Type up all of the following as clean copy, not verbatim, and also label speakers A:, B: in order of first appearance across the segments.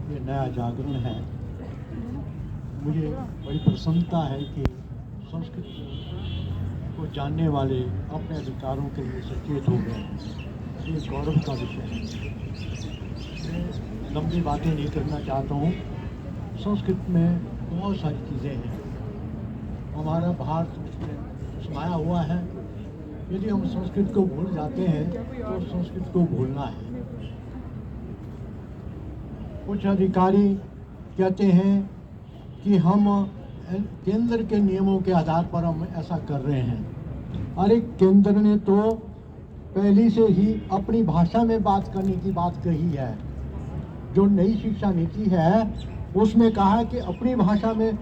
A: ये नया जागरण है। मुझे बड़ी प्रसन्नता है कि संस्कृत को जानने वाले अपने अधिकारों के लिए सचेत हो गए हैं। ये गौरव का विषय है। मैं लंबी बातें नहीं करना चाहता हूँ। संस्कृत में बहुत सारी चीज़ें हैं। हमारा भारत उसमें समाया हुआ है। यदि हम संस्कृत को भूल जाते हैं तो संस्कृत को भूलना है। कुछ अधिकारी कहते हैं कि हम केंद्र के नियमों के आधार पर हम ऐसा कर रहे हैं। अरे केंद्र ने तो पहले से ही अपनी भाषा में बात करने की बात कही है। जो नई शिक्षा नीति है उसमें कहा है कि अपनी भाषा में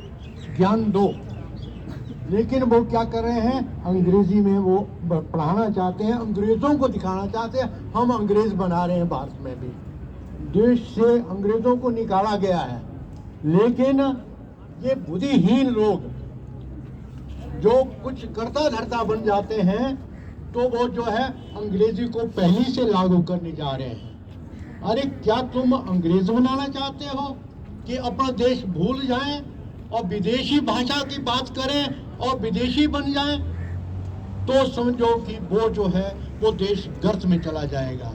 A: ज्ञान दो, लेकिन वो क्या कर रहे हैं, अंग्रेजी में वो पढ़ाना चाहते हैं, अंग्रेजों को दिखाना चाहते हैं हम अंग्रेज बना रहे हैं। भारत में भी देश से अंग्रेजों को निकाला गया है, लेकिन ये बुद्धिहीन लोग जो कुछ करता धरता बन जाते हैं तो वो जो है अंग्रेजी को पहले से लागू करने जा रहे हैं। अरे क्या तुम अंग्रेज बनाना चाहते हो कि अपना देश भूल जाएं और विदेशी भाषा की बात करें और विदेशी बन जाएं? तो समझो कि वो जो है वो देश गर्त में चला जाएगा।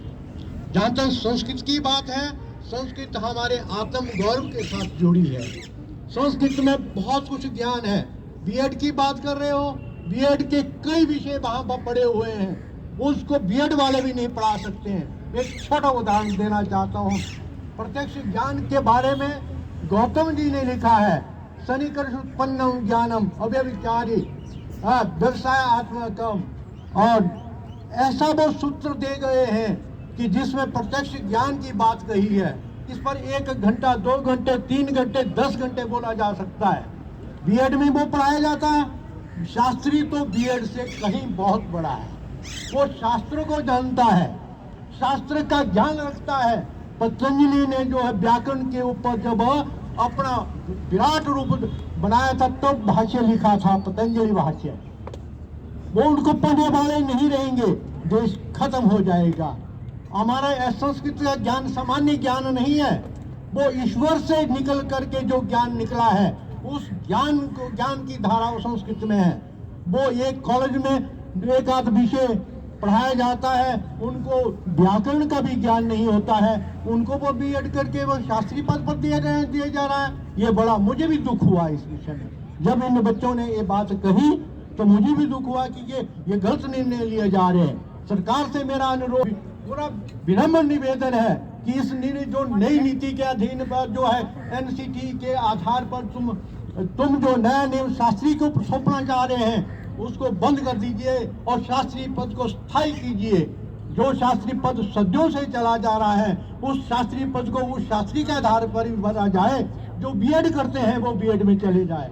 A: जहाँ तक संस्कृत की बात है, संस्कृत हमारे आत्म गौरव के साथ जुड़ी है। संस्कृत में बहुत कुछ ज्ञान है। बीएड की बात कर रहे हो, बीएड के कई विषय वहाँ पर पढ़े हुए हैं, उसको बीएड वाले भी नहीं पढ़ा सकते हैं। एक छोटा उदाहरण देना चाहता हूँ। प्रत्यक्ष ज्ञान के बारे में गौतम जी ने लिखा है, सन्निकर्ष उत्पन्नम ज्ञानम अव्यभिचारी व्यवसाय आत्मकम, और ऐसा वो सूत्र दे गए हैं कि जिसमें प्रत्यक्ष ज्ञान की बात कही है। इस पर 1 घंटा 2 घंटे 3 घंटे 10 घंटे बोला जा सकता है। बीएड में वो पढ़ाया जाता है। शास्त्री तो बीएड से कहीं बहुत बड़ा है। वो शास्त्रों को जानता है, शास्त्र का ज्ञान रखता है। पतंजलि ने जो है व्याकरण के ऊपर जब अपना विराट रूप बनाया था तो भाष्य लिखा था, पतंजलि भाष्य। वो उनको पढ़ने वाले नहीं रहेंगे, देश खत्म हो जाएगा। हमारा संस्कृत का ज्ञान सामान्य ज्ञान नहीं है, वो ईश्वर से निकल करके जो ज्ञान निकला है उस ज्ञान की धारा संस्कृत में है। वो एक कॉलेज में एक आध विषय पढ़ाया जाता है, उनको व्याकरण का भी ज्ञान नहीं होता है, उनको वो बीएड करके वो शास्त्री पद पर दिया जा रहा है। ये बड़ा मुझे भी दुख हुआ इस विषय में। जब इन बच्चों ने ये बात कही तो मुझे भी दुख हुआ कि ये गलत निर्णय लिए जा रहे हैं। सरकार से मेरा अनुरोध, पूरा विनम्र निवेदन है कि इस जो नई नीति के अधीन पर जो है एनसीटी के आधार पर तुम जो नया नियम शास्त्री को सौंपना चाह रहे हैं उसको बंद कर दीजिए और शास्त्री पद को स्थायी कीजिए। जो शास्त्री पद सदियों से चला जा रहा है उस शास्त्री पद को उस शास्त्री के आधार पर ही भरा जाए। जो बीएड करते हैं वो बीएड में चले जाए।